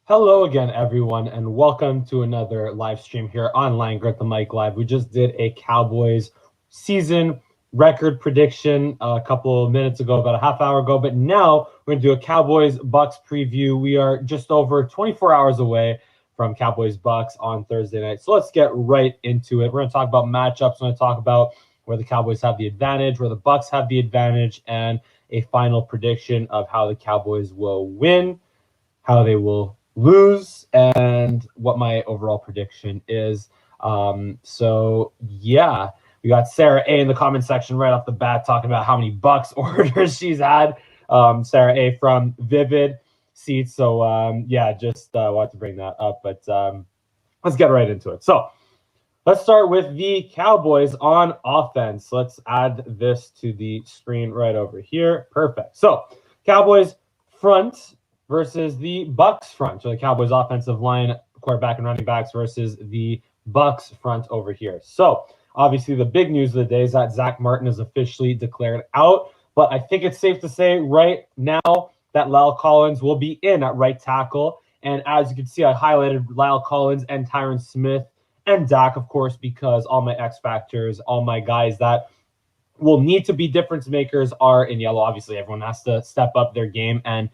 Hello again, everyone, and welcome to another live stream here on Line Grit the Mic Live. We just did a Cowboys season record prediction a couple of minutes ago, about a half hour ago, but now we're going to do a Cowboys-Bucs preview. We are just over 24 hours away from Cowboys-Bucs on Thursday night, so let's get right into it. We're going to talk about matchups. We're going to talk about where the Cowboys have the advantage, where the Bucs have the advantage, and a final prediction of how the Cowboys will win, how they will lose, and what my overall prediction is. So we got Sarah A in the comment section right off the bat talking about how many Bucs orders she's had. Sarah A from Vivid Seats. So just wanted to bring that up, but let's get right into it. So let's start with the Cowboys on offense. Let's add this to the screen right over here. Perfect. So Cowboys front versus the Bucs front. So the Cowboys offensive line, quarterback and running backs versus the Bucs front over here. So obviously the big news of the day is that Zach Martin is officially declared out. But I think it's safe to say right now that La'el Collins will be in at right tackle. And as you can see, I highlighted La'el Collins and Tyron Smith and Dak, of course, because all my X factors, all my guys that will need to be difference makers are in yellow. Obviously, everyone has to step up their game and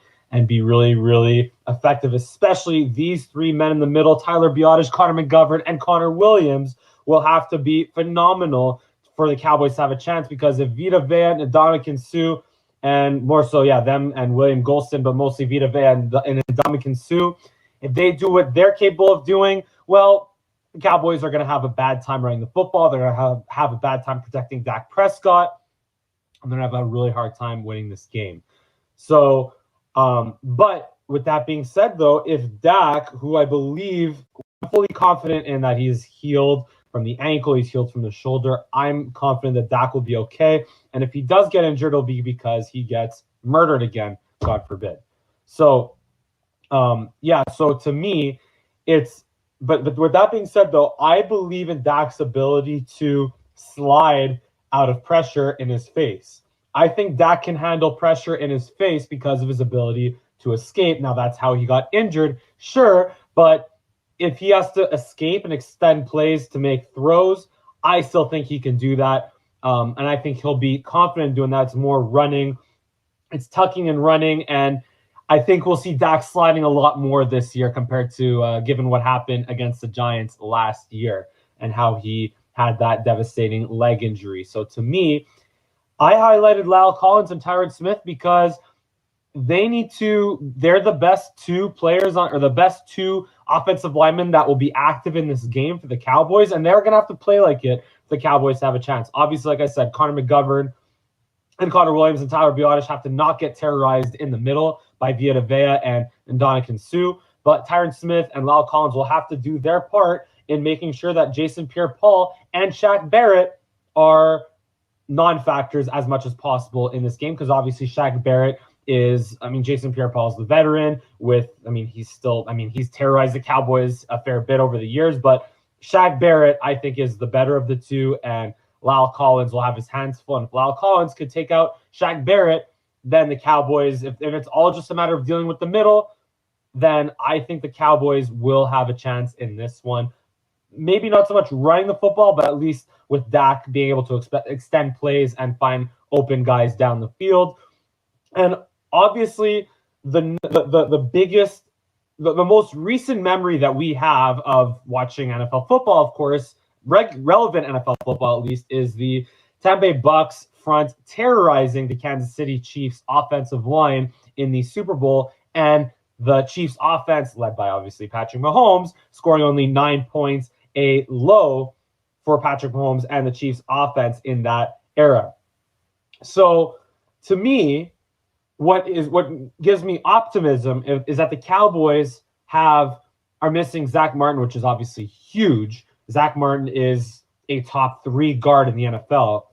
be really, really effective, especially these three men in the middle, Tyler Biadasz, Connor McGovern, and Connor Williams will have to be phenomenal for the Cowboys to have a chance, because if Vita Vea and Ndamukong Suh, and more so, them and William Golston, but mostly Vita Vea and Ndamukong Suh, if they do what they're capable of doing, well, the Cowboys are going to have a bad time running the football. They're going to have a bad time protecting Dak Prescott. And they're going to have a really hard time winning this game. So, but with that being said, though, if Dak, who I believe, I'm fully confident in that he's healed from the ankle, he's healed from the shoulder, I'm confident that Dak will be okay. And if he does get injured, it'll be because he gets murdered again, God forbid. So, so to me, it's, but with that being said, though, I believe in Dak's ability to slide out of pressure in his face. I think Dak can handle pressure in his face because of his ability to escape. Now, that's how he got injured, sure, but if he has to escape and extend plays to make throws, I still think he can do that, and I think he'll be confident doing that. It's more running, it's tucking and running, and I think we'll see Dak sliding a lot more this year compared to given what happened against the Giants last year and how he had that devastating leg injury. So to me, I highlighted La'el Collins and Tyron Smith because they're the best two players or the best two offensive linemen that will be active in this game for the Cowboys, and they're going to have to play like it for the Cowboys to have a chance. Obviously, like I said, Connor McGovern and Connor Williams and Tyler Biadasz have to not get terrorized in the middle by Vita Vea and Ndamukong Suh, but Tyron Smith and La'el Collins will have to do their part in making sure that Jason Pierre-Paul and Shaq Barrett are non-factors as much as possible in this game, because obviously Shaq Barrett Jason Pierre-Paul is the veteran he's terrorized the Cowboys a fair bit over the years, but Shaq Barrett, I think, is the better of the two, and La'el Collins will have his hands full. And if La'el Collins could take out Shaq Barrett, then the Cowboys, if it's all just a matter of dealing with the middle, then I think the Cowboys will have a chance in this one. Maybe not so much running the football, but at least with Dak being able to extend plays and find open guys down the field. And obviously, the biggest, the most recent memory that we have of watching NFL football, of course, relevant NFL football at least, is the Tampa Bay Bucs front terrorizing the Kansas City Chiefs offensive line in the Super Bowl, and the Chiefs offense, led by obviously Patrick Mahomes, scoring only 9 points, a low for Patrick Mahomes and the Chiefs offense in that era. So to me, what gives me optimism is that the Cowboys are missing Zach Martin, which is obviously huge. Zach Martin is a top 3 guard in the NFL,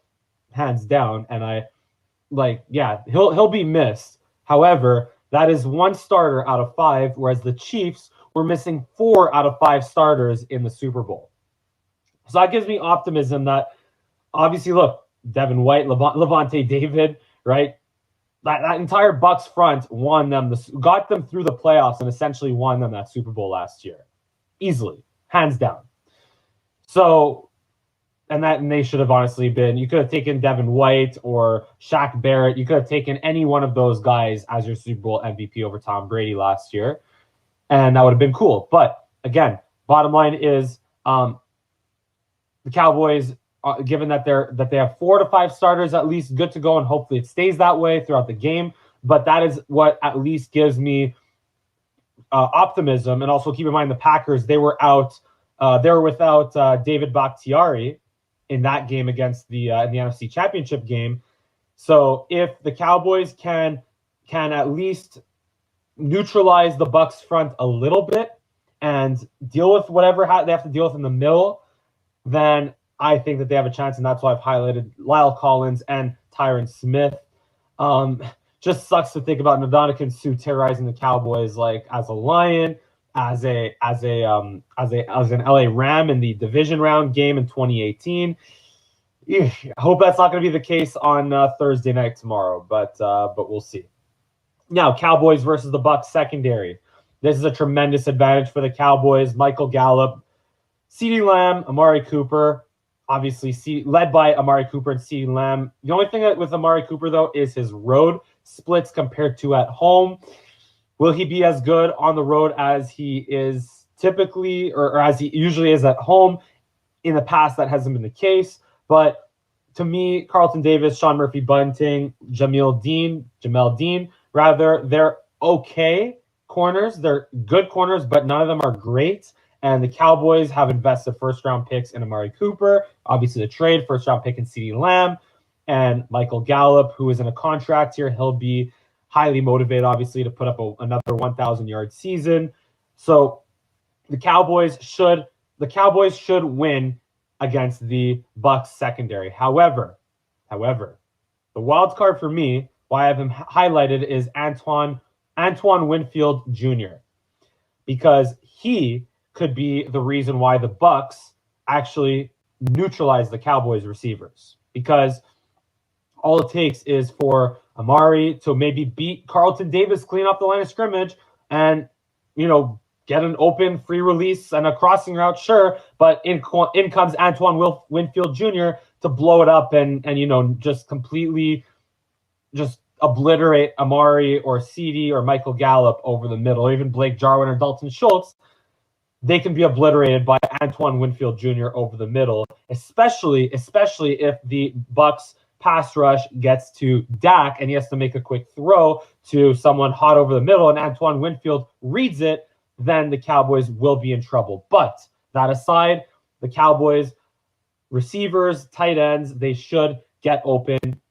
hands down, and he'll be missed. However, that is 1 starter out of 5, whereas the Chiefs were missing 4 out of 5 starters in the Super Bowl. So that gives me optimism that, obviously, look, Devin White, Levante David, right? that entire Bucs front got them through the playoffs and essentially won them that Super Bowl last year. Easily, hands down. So, and they should have honestly been, you could have taken Devin White or Shaq Barrett. You could have taken any one of those guys as your Super Bowl MVP over Tom Brady last year. And that would have been cool. But again, bottom line is the Cowboys, given that they have 4 to 5 starters at least good to go, and hopefully it stays that way throughout the game. But that is what at least gives me optimism. And also keep in mind the Packers, they were without David Bakhtiari in that game against in the NFC Championship game. So if the Cowboys can at least neutralize the Bucs front a little bit and deal with whatever they have to deal with in the middle, then I think that they have a chance, and that's why I've highlighted Lyle Collins and Tyron Smith. Just sucks to think about Ndamukong Suh terrorizing the Cowboys like as a Lion, as an LA Ram in the division round game in 2018. I hope that's not going to be the case on Thursday night tomorrow, but we'll see. Now, Cowboys versus the Bucs secondary. This is a tremendous advantage for the Cowboys. Michael Gallup, CeeDee Lamb, Amari Cooper, obviously led by Amari Cooper and CeeDee Lamb. The only thing with Amari Cooper, though, is his road splits compared to at home. Will he be as good on the road as he is typically or as he usually is at home? In the past, that hasn't been the case. But to me, Carlton Davis, Sean Murphy-Bunting, Jamel Dean, they're okay corners. They're good corners, but none of them are great. And the Cowboys have invested first-round picks in Amari Cooper, obviously the trade, first-round pick in CeeDee Lamb, and Michael Gallup, who is in a contract here. He'll be highly motivated, obviously, to put up another 1,000-yard season. So the Cowboys should win against the Bucs secondary. However, the wild card for me, why I have him highlighted, is Antoine Winfield Jr., because he could be the reason why the Bucs actually neutralize the Cowboys receivers, because all it takes is for Amari to maybe beat Carlton Davis clean off the line of scrimmage and, get an open free release and a crossing route, sure, but in comes Antoine Winfield Jr. to blow it up and just completely just obliterate Amari or CeeDee or Michael Gallup over the middle, or even Blake Jarwin or Dalton Schultz. They can be obliterated by Antoine Winfield Jr. over the middle, especially if the Bucs pass rush gets to Dak and he has to make a quick throw to someone hot over the middle and Antoine Winfield reads it, then the Cowboys will be in trouble. But that aside, the Cowboys receivers, tight ends, they should get open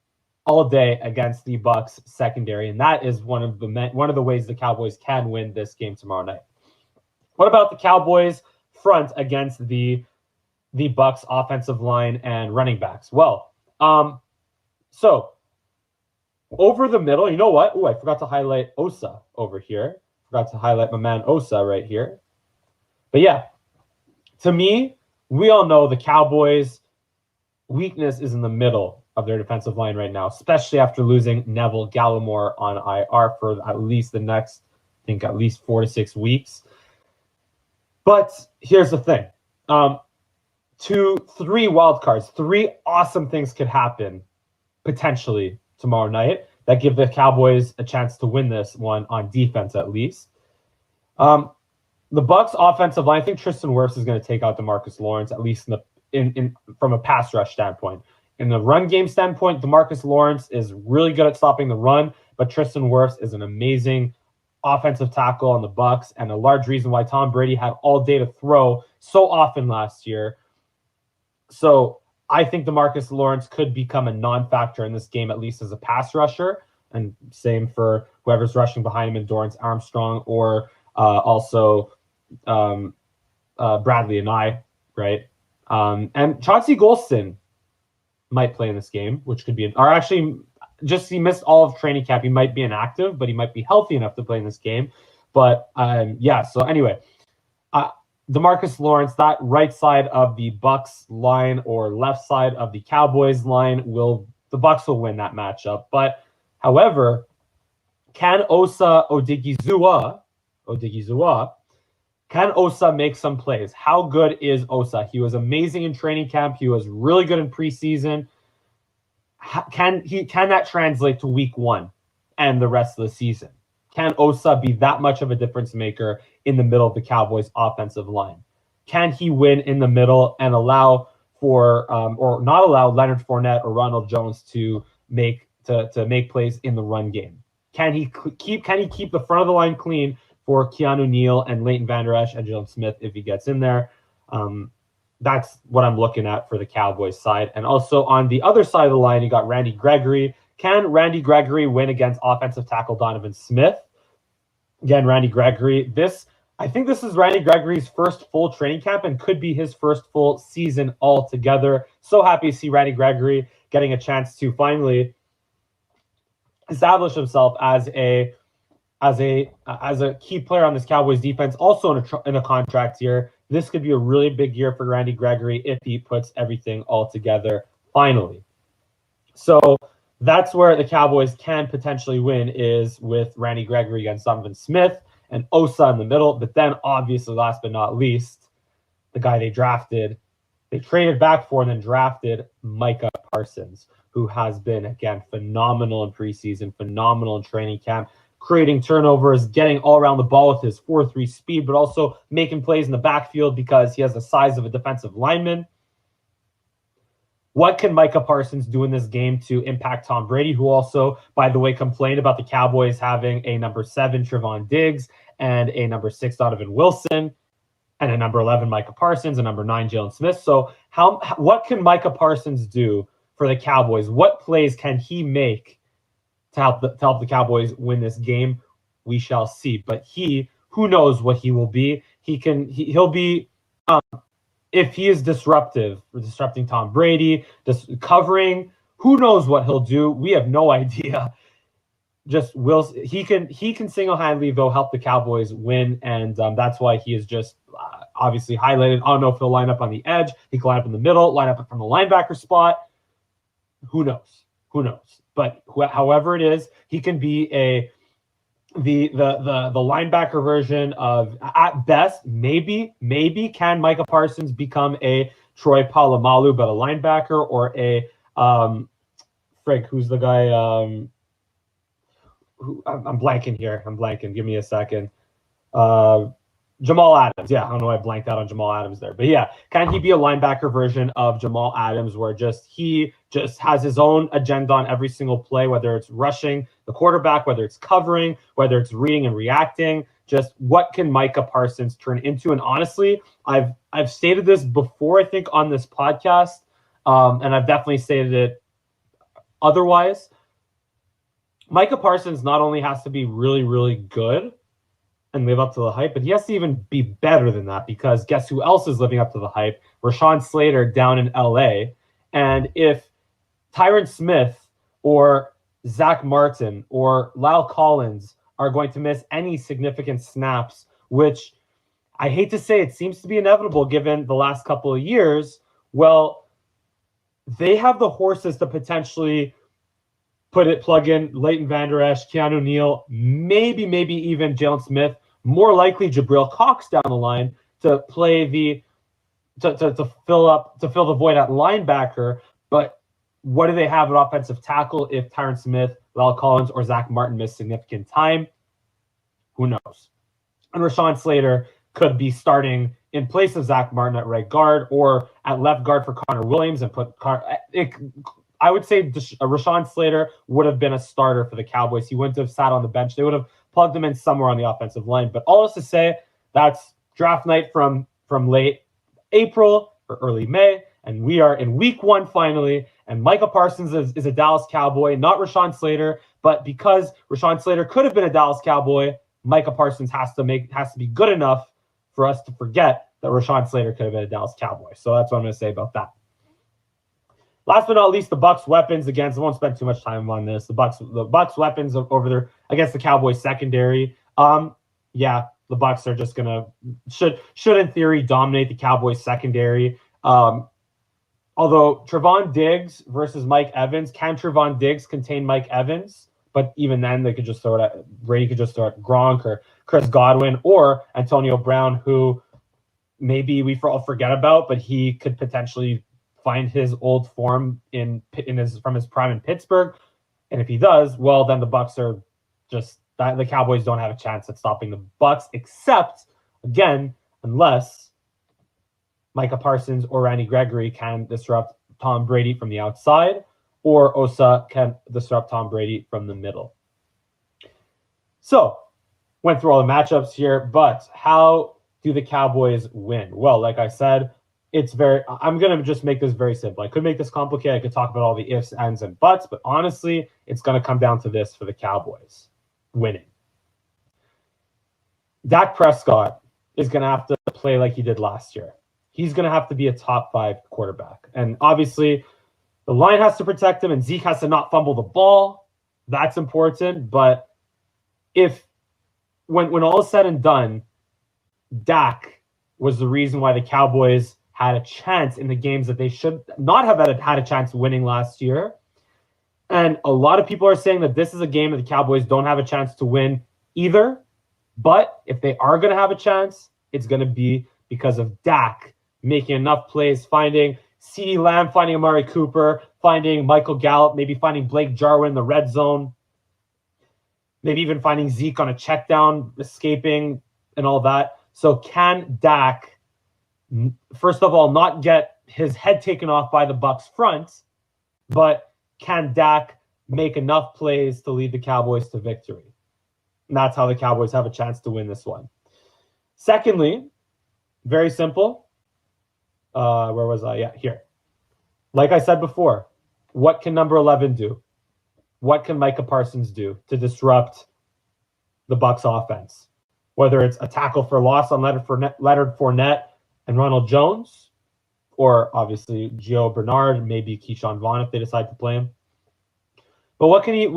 all day against the Bucs secondary, and that is one of the ways the Cowboys can win this game tomorrow night. What about the Cowboys front against the Bucs offensive line and running backs? Well, so over the middle, you know what? Oh, I forgot to highlight Osa over here. Forgot to highlight my man Osa right here. But yeah, to me, we all know the Cowboys' weakness is in the middle of their defensive line right now, especially after losing Neville Gallimore on IR for at least the next, I think, at least 4 to 6 weeks. But here's the thing. 3 wild cards, 3 awesome things could happen potentially tomorrow night that give the Cowboys a chance to win this one on defense at least. The Bucs offensive line, I think Tristan Wirfs is going to take out DeMarcus Lawrence, at least from a pass rush standpoint. In the run game standpoint, DeMarcus Lawrence is really good at stopping the run, but Tristan Wirfs is an amazing offensive tackle on the Bucs, and a large reason why Tom Brady had all day to throw so often last year. So I think DeMarcus Lawrence could become a non-factor in this game, at least as a pass rusher, and same for whoever's rushing behind him in Dorrance Armstrong or also Bradley and I, right? And Chauncey Golston might play in this game, which could be, he missed all of training camp. He might be inactive, but he might be healthy enough to play in this game. But so anyway, DeMarcus Lawrence, that right side of the Bucs line or left side of the Cowboys line, the Bucs will win that matchup. But However, can Osa Odigizua, can Osa make some plays? How good is Osa? He was amazing in training camp. He was really good in preseason. Can that translate to week 1 and the rest of the season? Can Osa be that much of a difference maker in the middle of the Cowboys' offensive line? Can he win in the middle and allow for or not allow Leonard Fournette or Ronald Jones to make plays in the run game? Can he keep the front of the line clean for Keanu Neal and Leighton Vander Esch and Jalen Smith if he gets in there? That's what I'm looking at for the Cowboys side. And also on the other side of the line, you got Randy Gregory. Can Randy Gregory win against offensive tackle Donovan Smith? Again, Randy Gregory. I think this is Randy Gregory's first full training camp and could be his first full season altogether. So happy to see Randy Gregory getting a chance to finally establish himself as a key player on this Cowboys defense. Also in a contract year, this could be a really big year for Randy Gregory if he puts everything all together finally. So that's where the Cowboys can potentially win, is with Randy Gregory against Donovan Smith and Osa in the middle. But then obviously, last but not least, the guy they traded back for and then drafted, Micah Parsons, who has been, again, phenomenal in preseason, phenomenal in training camp, creating turnovers, getting all around the ball with his 4.3 speed, but also making plays in the backfield because he has the size of a defensive lineman. What can Micah Parsons do in this game to impact Tom Brady, who also, by the way, complained about the Cowboys having a number 7 Trevon Diggs and a number 6 Donovan Wilson and a number 11 Micah Parsons, a number 9 Jalen Smith? So what can Micah Parsons do for the Cowboys? What plays can he make to help the Cowboys win this game? We shall see. But who knows what he will be? He'll be if he is disrupting Tom Brady, just covering, who knows what he'll do? We have no idea. He can single-handedly though help the Cowboys win, and that's why he is just obviously highlighted. I don't know if he'll line up on the edge. He can line up in the middle, line up from the linebacker spot. Who knows? But however it is, he can be the linebacker version of, at best, maybe can Micah Parsons become a Troy Polamalu, but a linebacker, or a who's the guy? I'm blanking here. Give me a second. Jamal Adams. Yeah, I don't know why I blanked out on Jamal Adams there. But yeah, can he be a linebacker version of Jamal Adams, where he just has his own agenda on every single play, whether it's rushing the quarterback, whether it's covering, whether it's reading and reacting? Just what can Micah Parsons turn into? And honestly, I've stated this before, I think, on this podcast, and I've definitely stated it otherwise. Micah Parsons not only has to be really, really good and live up to the hype, but he has to even be better than that, because guess who else is living up to the hype? Rashawn Slater down in LA. And if Tyron Smith or Zach Martin or Lyle Collins are going to miss any significant snaps, which I hate to say, it seems to be inevitable given the last couple of years, well, they have the horses to potentially plug in Leighton Vander Esch, Keanu Neal, maybe even Jalen Smith, more likely Jabril Cox down the line to play to fill the void at linebacker. But what do they have at offensive tackle if Tyron Smith, Lyle Collins, or Zach Martin miss significant time? Who knows? And Rashawn Slater could be starting in place of Zach Martin at right guard, or at left guard for Connor Williams, and I would say Rashawn Slater would have been a starter for the Cowboys. He wouldn't have sat on the bench. They would have plugged him in somewhere on the offensive line. But all this to say, that's draft night from late April or early May, and we are in week 1 finally. And Micah Parsons is a Dallas Cowboy, not Rashawn Slater. But because Rashawn Slater could have been a Dallas Cowboy, Micah Parsons has to be good enough for us to forget that Rashawn Slater could have been a Dallas Cowboy. So that's what I'm going to say about that. Last but not least, the Bucs weapons. Again, so I won't spend too much time on this. The Bucs weapons over there against the Cowboys secondary. Yeah, the Bucs are just should in theory dominate the Cowboys secondary. Although Trevon Diggs versus Mike Evans, can Trevon Diggs contain Mike Evans? But even then, they could just throw it at Brady could just throw it at Gronk or Chris Godwin or Antonio Brown, who maybe we all forget about, but he could potentially find his old form from his prime in Pittsburgh. And if he does, well, then the Bucs are just the Cowboys don't have a chance at stopping the Bucs, except again, unless Micah Parsons or Randy Gregory can disrupt Tom Brady from the outside, or Osa can disrupt Tom Brady from the middle. So, went through all the matchups here, but how do the Cowboys win? Well, like I said, I'm going to just make this very simple. I could make this complicated. I could talk about all the ifs, ands, and buts, but honestly, it's going to come down to this for the Cowboys winning. Dak Prescott is going to have to play like he did last year. He's going to have to be a top 5 quarterback. And obviously, the line has to protect him, and Zeke has to not fumble the ball. That's important. But when all is said and done, Dak was the reason why the Cowboys had a chance in the games that they should not have had a chance winning last year. And a lot of people are saying that this is a game that the Cowboys don't have a chance to win either. But if they are going to have a chance, it's going to be because of Dak making enough plays, finding CeeDee Lamb, finding Amari Cooper, finding Michael Gallup, maybe finding Blake Jarwin in the red zone, maybe even finding Zeke on a check down, escaping and all that. So can Dak, first of all, not get his head taken off by the Bucs front, but can Dak make enough plays to lead the Cowboys to victory? And that's how the Cowboys have a chance to win this one. Secondly, very simple. Where was I? Yeah, here. Like I said before, what can number 11 do? What can Micah Parsons do to disrupt the Bucs offense? Whether it's a tackle for loss on Leonard Fournette and Ronald Jones, or obviously Gio Bernard, maybe Keyshawn Vaughn if they decide to play him. But what can he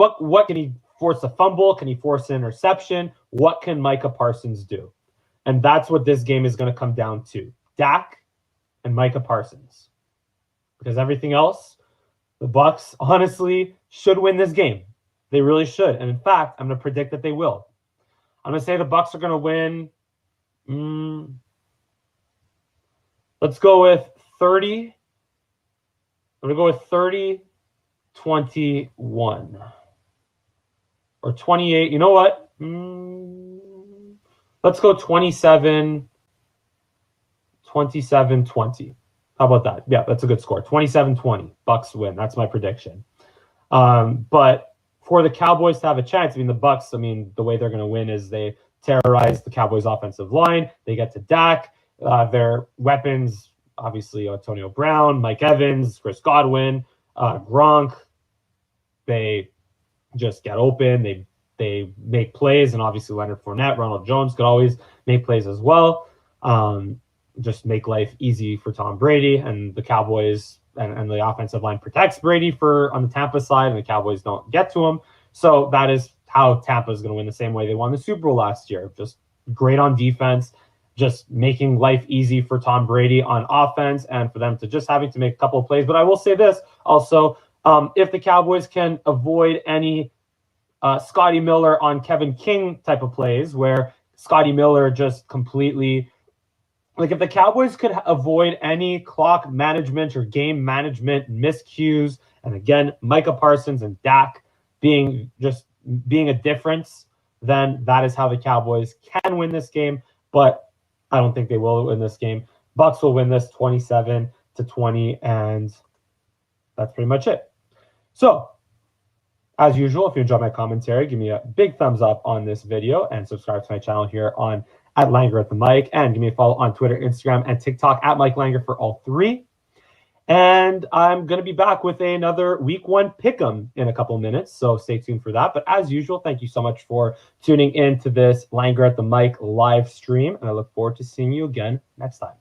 force a fumble? Can he force an interception? What can Micah Parsons do? And that's what this game is going to come down to. Dak and Micah Parsons. Because everything else, the Bucs honestly should win this game. They really should. And in fact, I'm going to predict that they will. I'm going to say the Bucs are going to win. Let's go with 30. I'm going to go with 30-21. Or 28. You know what? Let's go 27-20. How about that? Yeah, that's a good score. 27-20. Bucs win. That's my prediction. But for the Cowboys to have a chance, the Bucs, the way they're going to win is they terrorize the Cowboys offensive line. They get to Dak. Their weapons, obviously, Antonio Brown, Mike Evans, Chris Godwin, Gronk. They just get open. They make plays, and obviously Leonard Fournette, Ronald Jones could always make plays as well. Just make life easy for Tom Brady, and the Cowboys and the offensive line protects Brady on the Tampa side, and the Cowboys don't get to him. So that is how Tampa is going to win the same way they won the Super Bowl last year. Just great on defense, just making life easy for Tom Brady on offense, and for them to just having to make a couple of plays. But I will say this also, if the Cowboys can avoid any Scotty Miller on Kevin King type of plays where Scotty Miller just completely, if the Cowboys could avoid any clock management or game management miscues, and again, Micah Parsons and Dak being a difference, then that is how the Cowboys can win this game. But I don't think they will win this game. Bucs will win this 27-20, and that's pretty much it. So, as usual, if you enjoyed my commentary, give me a big thumbs up on this video and subscribe to my channel here on @Langer at the Mic, and give me a follow on Twitter, Instagram, and TikTok @Mike Langer for all three. And I'm going to be back with another Week 1 Pick'em in a couple minutes, so stay tuned for that. But as usual, thank you so much for tuning in to this Langer at the Mic live stream, and I look forward to seeing you again next time.